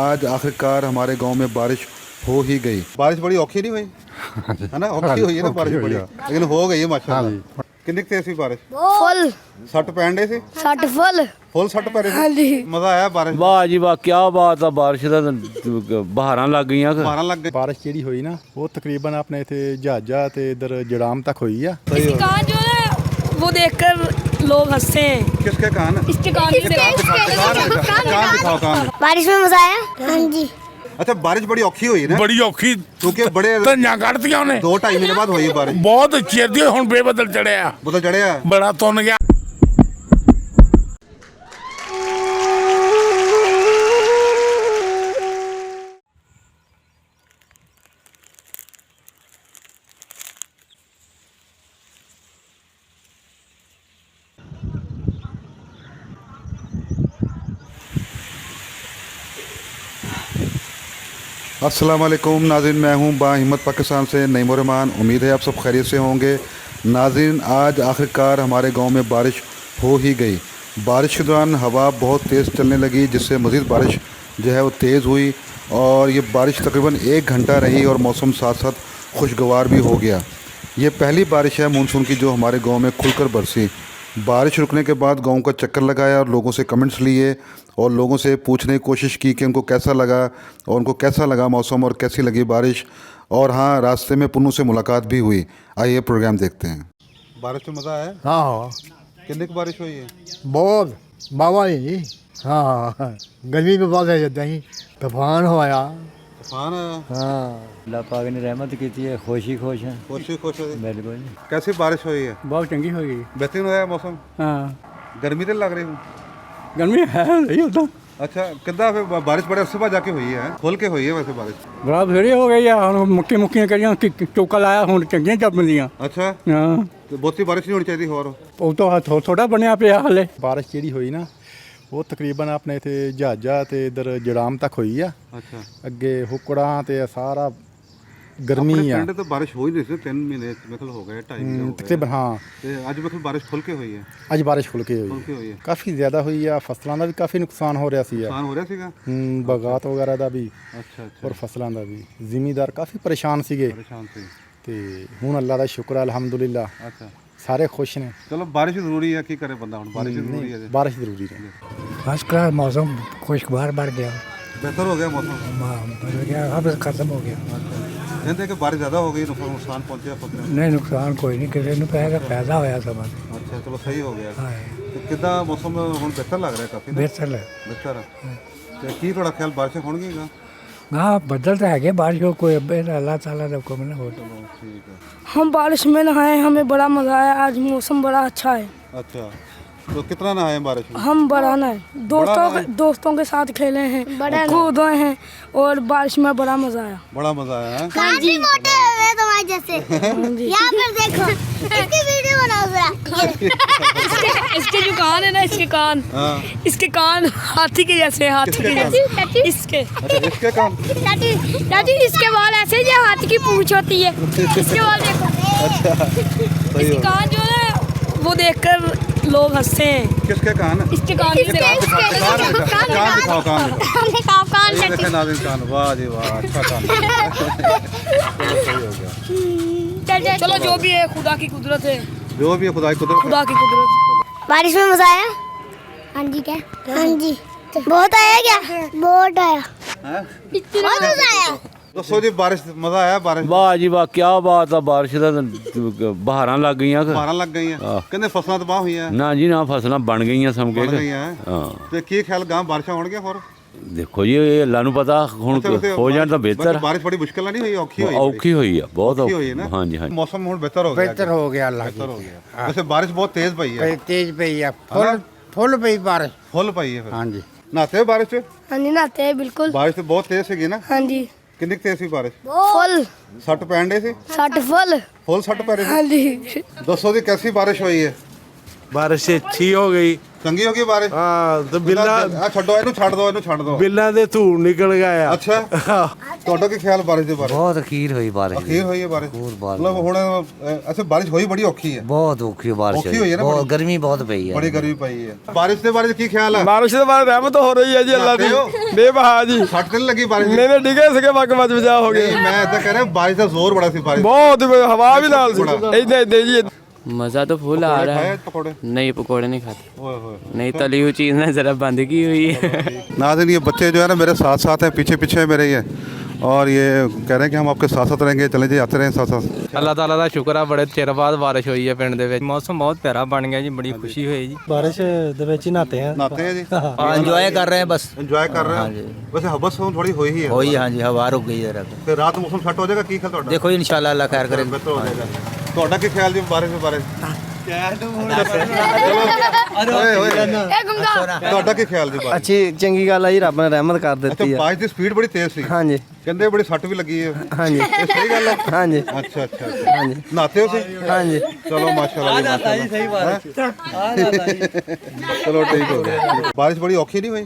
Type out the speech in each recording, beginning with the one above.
आज आखिरकार हमारे गांव में बारिश हो ही गई। बारिश बड़ी औखी नहीं हुई है ना, औखी हुई है ना बारिश बड़ी, लेकिन हो गई है माशाल्लाह। कितनी तेज सी बारिश? फुल सट पैन डे सी, सट फुल फुल सट पै हाँ जी। मजा आया बारिश? वाह जी वाह, क्या बात है। बारिश ਦਾ ਬਹਾਰਾਂ ਲੱਗ ਗਈਆਂ। मारन लग गए। ਬਾਰਿਸ਼ ਜਿਹੜੀ ਹੋਈ ਨਾ ਉਹ ਤਕਰੀਬਨ ਆਪਣੇ ਇੱਥੇ ਜਹਾਜ਼ਾ ਤੇ ਇਧਰ ਜੜਾਮ ਤੱਕ ਹੋਈ ਆ। इसके कान जो है वो देखकर लोग हंसते हैं। किसके कान? इसके कान कान दिखाओ कान। बारिश में मजा आया। हाँ जी। अच्छा बारिश बड़ी औखी हुई है ना, ਬੜੀ ਔਖੀ क्योंकि बड़े ਧੰਨਿਆ ਕੱਢਤੀਆਂ ਉਹਨੇ 2-2.5 महीने बाद हुई है बारिश। ਬਹੁਤ ਚਿਰ ਦੀ ਹੁਣ ਬੇਬਦਲ ਚੜਿਆ बदल चढ़िया। ਬੜਾ ਤੁੰਨ ਗਿਆ। अस्सलाम वालेकुम नाज़रीन, मैं हूं बाहिम्मत पाकिस्तान से नईम रहमान। उम्मीद है आप सब खैरियत से होंगे। नाज़रीन आज आखिरकार हमारे गांव में बारिश हो ही गई। बारिश के दौरान हवा बहुत तेज़ चलने लगी, जिससे मज़ीद बारिश जो है वो तेज़ हुई और ये बारिश तकरीबन 1 घंटा रही और मौसम साथ साथ खुशगवार भी हो गया। ये पहली बारिश है मानसून की जो हमारे गाँव में खुलकर बरसी। बारिश रुकने के बाद गांव का चक्कर लगाया और लोगों से कमेंट्स लिए और लोगों से पूछने की कोशिश की कि उनको कैसा लगा और उनको कैसा लगा मौसम और कैसी लगी बारिश। और हाँ, रास्ते में पुन्नू से मुलाकात भी हुई। आइए प्रोग्राम देखते हैं। बारिश में मज़ा आया? हाँ कितनी की बारिश हुई है? ਬਹੁਤ ਬਾਵਾ ਹੀ ਹਾਂ ਗਰਮੀ ਵੀ ਬਹੁਤ ਹੈ ਜਦਾਂ ਹੀ ਤੂਫਾਨ ਹੋਇਆ। तूफान आया? ਹਾਂ ਅੱਲਾਹ ਪਾਕ ਨੇ ਰਹਿਮਤ ਕੀਤੀ ਹੈ, ਖੁਸ਼ ਹੀ ਖੁਸ਼ ਹੈ। खुशी खुश हुई। ਬਿਲਕੁਲ। कैसी बारिश हुई है? ਬਹੁਤ ਚੰਗੀ ਹੋ ਗਈ। बेहतरीन होया मौसम। ਹਾਂ गर्मी तो लग रही हूँ। ਗਰਮੀ ਹੈ ਨਹੀਂ ਉਦਾਂ अच्छा कितना फिर बारिश बड़े अरसे बाद जाके हुई है, खुल के हुई है वैसे बारिश? ਬੜਾ ਫੇਰੇ ਹੋ ਗਈ ਆ ਹੁਣ ਮੁੱਕੀਆਂ ਕਰੀਆਂ ਚੌਕਾ ਲਾਇਆ ਹੁਣ ਚੰਗੀਆਂ ਚੱਲਦੀਆਂ। अच्छा ਹਾਂ तो बहुती बारिश नहीं होनी चाहिए और? ਉਹ ਤੋਂ ਥੋੜਾ ਬਣਿਆ ਪਿਆ ਹਲੇ। ਬਾਰਿਸ਼ ਜਿਹੜੀ ਹੋਈ ਨਾ ਉਹ ਤਕਰੀਬਨ ਆਪਣੇ ਇੱਥੇ ਜਹਾਜ਼ਾ ਤੇ ਇਧਰ ਜੜਾਮ ਤੱਕ ਹੋਈ ਆ। अच्छा ਅੱਗੇ ਹੁਕੜਾਂ ਤੇ ਸਾਰਾ ਗਰਮੀ ਆ। पिंड तो बारिश हो ही नहीं थी 3 महीने मतलब हो गए, 2.5 महीने हो गए। ਤਕਰੀਬਨ ਹਾਂ ਤੇ ਅੱਜ मतलब बारिश खुल के हुई है? ਅੱਜ ਬਾਰਿਸ਼ ਖੁੱਲ ਕੇ खुल ਹੋਈ के हुई है। ਕਾਫੀ ਜ਼ਿਆਦਾ ਹੋਈ ਆ। ਫਸਲਾਂ ਦਾ ਵੀ ਕਾਫੀ ਨੁਕਸਾਨ ਹੋ ਰਿਹਾ ਸੀ ਆ। नुकसान हो रहा सीगा? ਬਗਾਤ ਵਗੈਰਾ ਦਾ ਵੀ अच्छा अच्छा ਔਰ ਫਸਲਾਂ ਦਾ ਵੀ ਜ਼ਿਮੀਦਾਰ ਕਾਫੀ ਪਰੇਸ਼ਾਨ ਸੀਗੇ परेशान थे। ਤੇ ਹੁਣ ਅੱਲਾ ਦਾ ਸ਼ੁਕਰ ਹੈ ਅਲਹਮਦੁਲਿਲਾ अच्छा ਸਾਰੇ ਖੁਸ਼ ਨੇ। चलो बारिश भी जरूरी है, की करे बंदा हुन, बारिश भी जरूरी है। ਬਾਰਿਸ਼ ਜ਼ਰੂਰੀ ਹੈ। फर्स्ट क्लास मौसम खुशगवार बढ़ गया, बेहतर हो गया मौसम। बढ़ गया, अब खत्म हो गया। कहते कि बारिश ज़्यादा हो गई, नुकसान पहुंचे फसलें। नहीं नुकसान कोई नहीं, किसी ने पैसा पैदा होया सब अच्छा चलो सही हो गया। हाँ, तो कितना मौसम हुन बेहतर लग रहा है काफ़ी ना? बेहतर है। बेहतर है। तो की थोड़ा ख्याल बारिशें होंगी? हाँ बदल तो है बारिश को कोई अल्लाह ताला का हुक्म ना हो। ठीक है। हम बारिश में नहाए, हमें बड़ा मजा आया। आज मौसम बड़ा अच्छा है। अच्छा तो कितना नहाए बारिश में? हम बड़ा नहाए, दोस्तों के साथ खेले हैं, कूदे हैं और बारिश में बड़ा मजा आया। बड़ा मज़ा आया है? काफी मोटे हुए तुम्हारे जैसे। यहाँ पर देखो, इसकी वीडियो बनाओ जरा। इसके जो कान है ना, इसके कान, हाँ। इसके कान हाथी के जैसे, हाथी के जैसे। इसके अच्छा इसके काम? दादी इसके बाल ऐसे जो हाथी की पूंछ होती है, इसके बाल देखो। सही इसके हो। कान जो है वो देखकर लोग हंसते हैं। किसके कान? इसके कान से कान दिखाओ कान। हमने कहा कान ये देखे नाज़रीन कान, वाह जी वाह, अच्छा कान। चलो सही हो गया। चलो जो भी है खुदा की कुदरत है, जो भी है खुदा की कुदरत है। खुदा की कुदरत। बारिश में मजा आया? हाँ जी क्या? हाँ जी बहुत आया क्या? बहुत आया। हैं? बहुत मजा आया। दसो जी बारिश मज़ा आया बारिश? ਵਾਹ ਜੀ ਵਾਹ, क्या बात है। ਬਾਰਿਸ਼ ਦਾ ਬਹਾਰਾਂ ਲੱਗ ਗਈਆਂ। मारन लग गई हैं। कहते फसलां तबाह हुई हैं। ਨਾ ਜੀ ਨਾ, ਫਸਲਾਂ ਬਣ ਗਈਆਂ ਸਮਕੇ। बन गई हैं। ਹਾਂ ਤੇ ਕੀ ਖਿਆਲ ਗਾਂ ਬਾਰਿਸ਼ਾਂ ਹੋਣਗੀਆਂ ਹੋਰ? ਦੇਖੋ ਜੀ, ਇਹ ਅੱਲਾ ਨੂੰ ਪਤਾ, ਹੁਣ ਹੋ ਜਾਣ ਤਾਂ ਬਿਹਤਰ। ਬਾਰਿਸ਼ ਬੜੀ ਮੁਸ਼ਕਿਲ ਨਾਲ ਨਹੀਂ ਹੋਈ, ਔਖੀ ਹੋਈ? ਔਖੀ ਹੋਈ ਆ, ਬਹੁਤ ਔਖੀ ਹੋਈ ਹੈ ਨਾ? ਹਾਂਜੀ ਹਾਂਜੀ। ਮੌਸਮ ਹੁਣ ਬਿਹਤਰ ਹੋ ਗਿਆ। ਬਿਹਤਰ ਹੋ ਗਿਆ ਅੱਲਾ ਬਿਹਤਰ ਹੋ ਗਿਆ। ਵੈਸੇ ਬਾਰਿਸ਼ ਬਹੁਤ ਤੇਜ਼ ਪਈ ਹੈ। ਤੇਜ਼ ਪਈ ਆ, ਫੁੱਲ ਪਈ ਬਾਰਿਸ਼। ਫੁੱਲ ਪਈ ਹੈ ਫਿਰ। ਹਾਂਜੀ ਨਹਾਤੇ ਹੋ ਬਾਰਿਸ਼ ਚ? हाँ जी नहाते हैं बिल्कुल। ਬਾਰਿਸ਼ ਤੇ ਬਹੁਤ ਤੇਜ਼ ਸੀਗੀ ਨਾ? हाँ जी ਕਿੰਨੀ ਕੁ ਤੇਜ਼ ਸੀ ਬਾਰਿਸ਼? फुल ਸੱਟ ਪੈਣ ਡੇ ਸੀ? सट फुल। ਫੁੱਲ ਸੱਟ ਪੈ ਰਹੀ हाँ ਸੀ? जी ਦੱਸੋ ਜੀ कैसी बारिश हुई है? ਬਾਰਿਸ਼ ਅੱਛੀ ਹੋ ਗਈ। ਚੰਗੀ ਹੋ ਗਈ ਬਾਰਿਸ਼? ਹਾਂ ਤੇ ਬਿੱਲਾਂ ਆ ਛੱਡੋ, ਇਹਨੂੰ ਛੱਡ ਦਿਓ, ਇਹਨੂੰ ਛੱਡ ਦਿਓ। ਬਿੱਲਾਂ ਦੇ ਧੂੜ ਨਿਕਲ ਗਿਆ ਆ। ਅੱਛਾ ਤੁਹਾਡਾ ਕੀ ਖਿਆਲ ਬਾਰਿਸ਼ ਦੇ ਬਾਰੇ? ਬਹੁਤ ਅਖੀਰ ਹੋਈ ਬਾਰਿਸ਼ ਅਖੀਰ ਹੋਈ ਹੈ ਬਾਰਿਸ਼, ਮਤਲਬ ਹੁਣ ਅੱਛਾ ਬਾਰਿਸ਼ ਹੋਈ ਬੜੀ ਔਖੀ ਹੈ। ਬਹੁਤ ਔਖੀ ਬਾਰਿਸ਼ ਔਖੀ ਹੋਈ ਹੈ ਨਾ, ਬਹੁਤ ਗਰਮੀ ਬਹੁਤ ਪਈ ਹੈ ਬੜੀ ਗਰਮੀ ਪਈ ਹੈ। ਬਾਰਿਸ਼ ਦੇ ਬਾਰੇ ਕੀ ਖਿਆਲ ਹੈ? ਬਾਰਿਸ਼ ਦੇ ਬਾਅਦ ਰਹਿਮਤ ਹੋ ਰਹੀ ਹੈ ਜੀ ਅੱਲਾ ਦੀ ਬੇਬਹਾ ਜੀ। ਸੱਟ ਤੇ ਨਹੀਂ ਲੱਗੀ ਬਾਰਿਸ਼? ਨਹੀਂ ਡਿੱਗੇ ਸੀਗੇ ਮੱਕ ਮੱਚ ਬਚਾ ਹੋ ਗਏ। ਮੈਂ ਇਦਾਂ ਕਹਿ ਰਿਹਾ ਬਾਰਿਸ਼ ਦਾ ਜ਼ੋਰ ਬੜਾ ਸੀ, ਬਾਰਿਸ਼ ਬਹੁਤ ਹਵਾ ਵੀ ਨਾਲ ਸੀ ਇਦਾਂ ਇਦਾਂ ਜੀ। मज़ा तो फुल आ रहा है। पकौड़े नहीं पकौड़े नहीं खाते, नहीं तली हुई चीज़ ने ज़रा बंद की हुई है। नाज़रीन ये बच्चे जो है ना मेरे साथ साथ हैं, पीछे पीछे मेरे ये, और ये कह रहे हैं कि हम आपके साथ साथ रहेंगे, चले जी आते रहें साथ साथ। ਅੱਲਾਹ ਤਾਲਾ ਦਾ ਸ਼ੁਕਰ ਆ ਬੜੇ ਚਿਰ ਬਾਅਦ ਬਾਰਿਸ਼ ਹੋਈ ਹੈ ਪਿੰਡ ਦੇ ਵਿੱਚ। ਮੌਸਮ ਬਹੁਤ ਪਿਆਰਾ ਬਣ ਗਿਆ ਜੀ, ਬੜੀ ਖੁਸ਼ੀ ਹੋਈ ਜੀ। बारिश ਦੇ ਵਿੱਚ ਹੀ ਨਹਾਤੇ हैं नहाते हैं जी, ਇੰਜੋਏ ਕਰ ਰਹੇ ਹਾਂ ਬਸ। इंजॉय कर रहे हैं। वैसे हबस थोड़ी हुई ही है, ਹੋਈ ਹਾਂਜੀ ਹਵਾ ਰੁਕ ਗਈ ਜਰਾ। फिर रात मौसम सेट हो जाएगा। की ख्याल ਤੁਹਾਡਾ? ਦੇਖੋ ਇਨਸ਼ਾਅੱਲਾ ਅੱਲਾਹ ਖੈਰ ਕਰੇ। बेहतर हो जाएगा। ਤੁਹਾਡਾ ਕੀ ਖਿਆਲ ਜੀ ਬਾਰਿਸ਼ ਦੇ ਬਾਰੇ? ਤੁਹਾਡਾ ਕੀ ਖਿਆਲ ਜੀ ਬਾਰਿਸ਼? ਅੱਛੀ ਚੰਗੀ ਗੱਲ ਆ ਜੀ, ਰੱਬ ਨੇ ਰਹਿਮਤ ਕਰ ਅੱਛਾ ਦਿੱਤੀ ਆ। ਬਾਰਿਸ਼ ਦੀ ਸਪੀਡ ਬੜੀ ਤੇਜ਼ ਸੀ, ਹਾਂਜੀ ਕਹਿੰਦੇ ਬੜੀ ਸੱਟ ਵੀ ਲੱਗੀ ਹੈ। ਹਾਂਜੀ ਇਹ ਸਹੀ ਗੱਲ ਹੈ? ਹਾਂਜੀ ਅੱਛਾ ਅੱਛਾ ਹਾਂਜੀ। ਨਹਾਤੇ ਹੋ ਤੁਸੀਂ? ਹਾਂਜੀ ਚਲੋ ਮਾਸ਼ਾਅੱਲਾ ਜੀ, ਮਾਸ਼ਾਅੱਲਾ। ਸਹੀ ਬਾਰਿਸ਼ चलो ठीक हो गया। बारिश बड़ी औखी नहीं हुई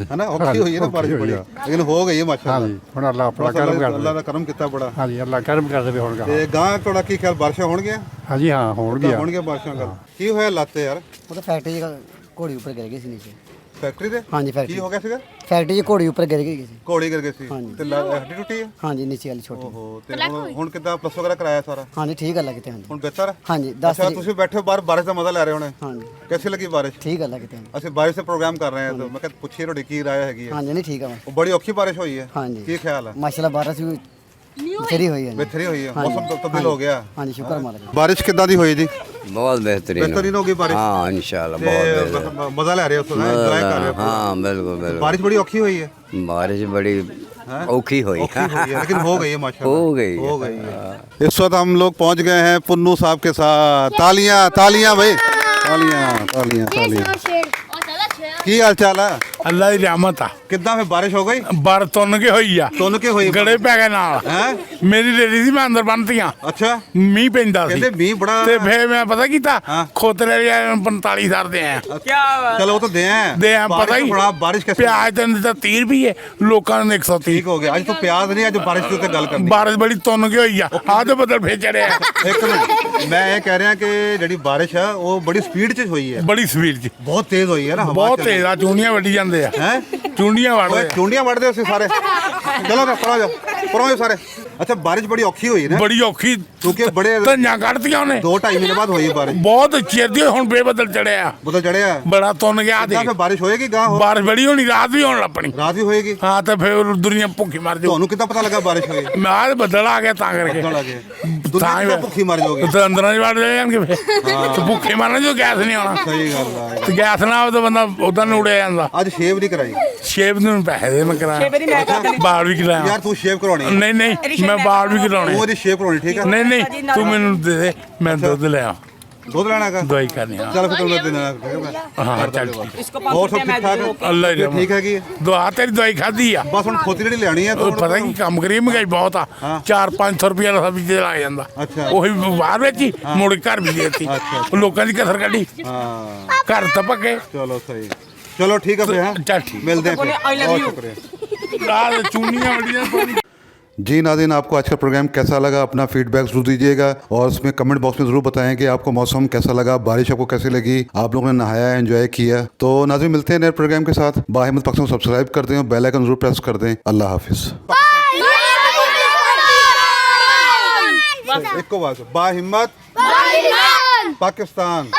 है ना? औखी हुई है ना बारिश बड़ी, लेकिन हो गई है माशाअल्लाह। ਹੁਣ ਅੱਲਾਹ ਆਪਣਾ ਕਰਮ ਕਰ अल्लाह का करम कितना बड़ा। ਹਾਂਜੀ ਅੱਲਾਹ ਕਰਮ ਕਰ ਦੇਵੇ ਹੁਣ ਤੇ ਗਾਂ ਤੁਹਾਡਾ ਕੀ ਖਿਆਲ ਬਾਰਿਸ਼ਾਂ ਹੋਣਗੀਆਂ? ਹਾਂਜੀ ਹਾਂ ਹੋਣਗੀਆਂ। ਹੋਣਗੀਆਂ ਬਾਰਿਸ਼ਾਂ ਕਰ। ਕੀ ਹੋਇਆ ਲੱਤੇ ਯਾਰ? ਉਹ ਤਾਂ ਫੈਕਟਰੀ ਦੀ ਘੋੜੀ ਉੱਪਰ ਗਿਰ ਗਈ ਸੀ ਨੀਚੇ। ਫੈਕਟਰੀ ਦੇ? ਹਾਂਜੀ ਕੀ ਫੈਕਟਰੀ ਹੋ ਗਿਆ ਸੀਗਾ? ਫੈਕਟਰੀ ਦੀ ਘੋੜੀ ਉੱਪਰ ਗਿਰ ਗਈ ਸੀ। ਘੋੜੀ ਗਿਰ ਗਈ ਸੀ ਤੇ ਹੱਡੀ ਟੁੱਟੀ ਹੈ? ਹਾਂਜੀ ਨੀਚੇ ਵਾਲੀ ਛੋਟੀ। ਓਹੋ, ਤੇ ਹੁਣ ਕਿੱਦਾਂ ਪਲਸ ਵਗੈਰਾ ਕਰਾਇਆ ਸਾਰਾ? ਹਾਂਜੀ ਠੀਕ ਗੱਲ ਹੈ ਕਿਤੇ। ਹਾਂਜੀ ਹੁਣ ਬਿਹਤਰ ਹੈ? ਹਾਂਜੀ 10 ਅੱਛਾ ਤੁਸੀਂ ਬੈਠੇ ਬਾਹਰ ਬਾਰਿਸ਼ ਦਾ ਮਜ਼ਾ ਲੈ ਰਹੇ ਹੋਣੇ। ਹਾਂਜੀ कैसी लगी बारिश? ਠੀਕ ਗੱਲ ਹੈ ਕਿਤੇ। ਅਸੀਂ ਬਾਰਿਸ਼ ਦੇ ਪ੍ਰੋਗਰਾਮ ਕਰ ਰਹੇ ਹਾਂ, ਤਾਂ ਮੈਂ ਕਿਹਾ ਪੁੱਛੀਏ ਤੁਹਾਡੀ ਕੀ ਰਾਏ ਹੈਗੀ ਹੈ। ਹਾਂਜੀ ਨਹੀਂ ਠੀਕ ਆ। ਉਹ ਬੜੀ ਔਖੀ ਬਾਰਿਸ਼ ਹੋਈ ਹੈ। ਹਾਂਜੀ ਕੀ ਖਿਆਲ ਹੈ? ਮਾਸ਼ਾਅੱਲਾ ਬਾਰਿਸ਼ ਵੀ ਬਥੇਰੀ ਹੋਈ ਹੈ। ਬਿਹਤਰੀ ਹੋਈ ਹੈ, ਮੌਸਮ ਤਬਦੀਲ ਹੋ ਗਿਆ। ਹਾਂਜੀ ਸ਼ੁਕਰ ਮਾਲਕ ਦਾ। ਬਾਰਿਸ਼ ਕਿੱਦਾਂ ਦੀ ਹੋਈ ਜੀ? बहुत बेहतरीन बेहतरीन होगी बारिश। हाँ इंशाल्लाह बहुत बेहतरीन। मजा ले रहे हो, एंजॉय कर रहे हो। हाँ बिल्कुल बिल्कुल। बारिश बड़ी औखी हुई है। बारिश बड़ी औखी हुई औखी हुई है, लेकिन हो गई है माशाल्लाह। हो गई हो गई है। इस वक्त हम लोग पहुंच गए हैं पुन्नू साहब के साथ। तालियां तालियां भाई, तालियां तालियां तालियां। की हाल चाल है? ਅੱਲਾ ਦੀ ਰਹਿਮਤ ਆ। कितना फिर बारिश हो गई? ਬਾਰ ਤੁੰਨ ਕੇ ਹੋਈ ਆ, तुन के हुई? ਗੜੇ ਪੈ ਗਏ ਨਾਲ। हैं? ਮੇਰੀ ਲੇਡੀ ਸੀ, ਮੈਂ ਅੰਦਰ ਬੰਨਤੀਆਂ। अच्छा ਮੀਂਹ ਪੈਂਦਾ ਸੀ कहते मी बड़ा। ਤੇ ਫੇਰ ਮੈਂ ਪਤਾ ਕੀਤਾ, हाँ। ਖੋਤਰੇ 45,000 ਦੇ ਆਇਆ। चलो वो तो दे हैं। ਦੇ ਆ बारिश ਪਤਾ तो ਹੀ बड़ा, बारिश कैसे? ਪਿਆਜ ਤੇ ਦਿੱਤਾ 30 ਰੁਪਏ, ਲੋਕਾਂ ਨੇ 130। ठीक हो गया। आज तो प्याज नहीं, आज बारिश की गल करनी। ਬਾਰਿਸ਼ ਬੜੀ ਤੁੰਨ ਕੇ ਹੋਈ ਆ, ਆਹ ਤੇ ਬੱਦਲ ਫੇਰ ਚੜਿਆ। एक मिनट, मैं ये कह रहा कि ਜਿਹੜੀ ਬਾਰਿਸ਼ ਹੈ ਉਹ ਬੜੀ ਸਪੀਡ 'ਚ ਹੋਈ ਹੈ। ਬੜੀ ਸਪੀਡ 'ਚ, ਬਹੁਤ ਤੇਜ਼ ਹੋਈ ਹੈ ਨਾ, ਹਵਾ ਬਹੁਤ ਚੱਲੀ। ਤੇਜ਼ ਆ, ਚੂੜੀਆਂ ਵੱਢੀ ਜਾਂਦੇ ਆ। हैं? ਚੂੜੀਆਂ ਓਏ ਵੱਢਦੇ ਆ। ਚੁੰਡੀਆਂ ਵੜਦੇ ਅਸੀਂ ਸਾਰੇ। ਚਲੋ ਨਾ ਪਰੋ ਜਾਓ, ਪਰੋ ਜਾਓ ਸਾਰੇ। ਅੱਛਾ ਬਾਰਿਸ਼ ਬੜੀ ਔਖੀ ਹੋਈ ਨਾ, ਬੜੀ ਔਖੀ ਕਿਉਂਕਿ ਬੜੇ ਧੰਜਾਂ ਕੱਢਤੀਆਂ ਉਹਨੇ। 2-2.5 ਮਹੀਨੇ ਬਾਅਦ ਹੋਈ ਬਾਰਿਸ਼। ਬਹੁਤ ਚਿਰ ਦੀ, ਹੁਣ ਬੇਬਦਲ ਚੜਿਆ, ਬਦਲ ਚੜਿਆ। ਬੜਾ ਤੁੰਨ ਗਿਆ। ਤਾਂ ਫਿਰ ਬਾਰਿਸ਼ ਹੋਏਗੀ ਗਾਂ ਹੋ? ਬਾਰਿਸ਼ ਬੜੀ ਹੋਣੀ, ਰਾਤ ਵੀ ਹੋਣ ਲੱਪਣੀ। ਰਾਤ ਵੀ ਹੋਏਗੀ। ਹਾਂ ਤੇ ਫਿਰ ਦੁਨੀਆ ਭੁੱਖੀ ਮਰ ਜਾਊ। ਤੁਹਾਨੂੰ ਕਿੱਦਾਂ ਪਤਾ ਲੱਗਾ ਬਾਰਿਸ਼ ਹੋਈ? ਮੈਂ ਆਹ ਬੱਦਲ ਆ ਗਿਆ ਤਾਂ ਕਰਕੇ। ਪਤਾ ਲੱਗੇ ਦੁਨੀਆ ਕਿੱਦਾਂ ਭੁੱਖੀ ਮਰ ਜਾਓਗੀ। ਤੇ ਅੰਦਰਾਂ ਹੀ ਵੜ ਜਾਣਗੇ ਫਿਰ। ਤੇ ਭੁੱਖੇ ਮਰਨਾ ਜੋ ਗੈਸ ਨਹੀਂ ਆਉਣਾ। ਸਹੀ ਗੱਲ ਆ। ਤੇ ਗੈਸ ਨਾ ਆਵੇ ਤਾਂ ਬੰਦਾ ਉਦਾਂ ਨੂੰ ਉੜਿਆ ਜਾਂਦਾ। ਅੱਜ ਸ਼ੇਵ ਨਹੀਂ ਕਰਾਈ ਸ਼ੇਵ ਨੂੰ ਪੈਸੇ ਦੇ, ਮੈਂ ਕਰਾਇਆ। ਬਾਲ ਵੀ ਕਰਾਇਆ। ਯਾਰ ਤੂੰ ਸ਼ੇਵ ਕਰਾਉਣੀ ਹੈ। ਨਹੀਂ ਨਹੀਂ, ਮੈਂ ਬਾਲ ਵੀ ਕਰਾਉਣੇ। ਤੂੰ ਉਹਦੀ ਸ਼ੇਵ ਕਰਾਉਣੀ, ਠੀਕ ਹੈ? ਨਹੀਂ ਨਹੀਂ, ਤੂੰ ਮੈਨੂੰ ਦੇ ਦੇ, ਮੈਂ ਦੁੱਧ ਲਿਆ, ਦੁੱਧ ਲੈਣਾ ਹੈਗਾ? ਦਵਾਈ ਕਰਨੀ ਆ। ਚੱਲ ਫਿਰ ਤੈਨੂੰ ਦੇਣਾ, ਠੀਕ ਹੈ? ਹਾਂ ਚੱਲ ਹੋਰ ਸਭ ਠੀਕ ਠਾਕ? ਅੱਲਾ ਹੀ ਠੀਕ ਹੈਗੀ ਹੈ? ਦਵਾ ਤੇਰੀ ਦਵਾਈ ਖਾਧੀ ਆ। ਬਸ ਹੁਣ ਖੋਤੀ ਜਿਹੜੀ ਲੈਣੀ ਹੈ ਉਹ ਪਤਾ ਕੀ ਕੰਮ ਕਰੀਏ, ਮਹਿੰਗਾਈ ਬਹੁਤ ਆ। 400-500 ਰੁਪਏ ਦਾ ਸਬਜ਼ੀ ਤੇ ਲੱਗ ਜਾਂਦਾ। ਅੱਛਾ। ਉਹੀ ਬਾਹਰ ਵਿੱਚ ਹੀ ਮੁੜ ਕੇ ਘਰ ਵੀ ਦੇਤੀ। ਲੋਕਾਂ ਦੀ ਕਸਰ ਕੱਢੀ, ਹਾਂ ਘਰ ਤਾਂ ਪੱਕੇ। ਚਲੋ ਸਹੀ, ਚलो ठीक है फिर। हाँ चल ठीक, मिलते हैं फिर। बहुत शुक्रिया। रात चूड़ियाँ वड़ियाँ। जी नाज़रीन, आपको आज का प्रोग्राम कैसा लगा? अपना फीडबैक जरूर दीजिएगा और उसमें कमेंट बॉक्स में ज़रूर बताएं कि आपको मौसम कैसा लगा, बारिश आपको कैसी लगी, आप लोगों ने नहाया, एंजॉय किया। तो नाज़रीन मिलते हैं नए प्रोग्राम के साथ। बाहिम्मत पाकिस्तान को सब्सक्राइब कर दें और बेल आइकन जरूर प्रेस कर दें। अल्लाह हाफिज़। एक को बात, बाहिम्मत पाकिस्तान।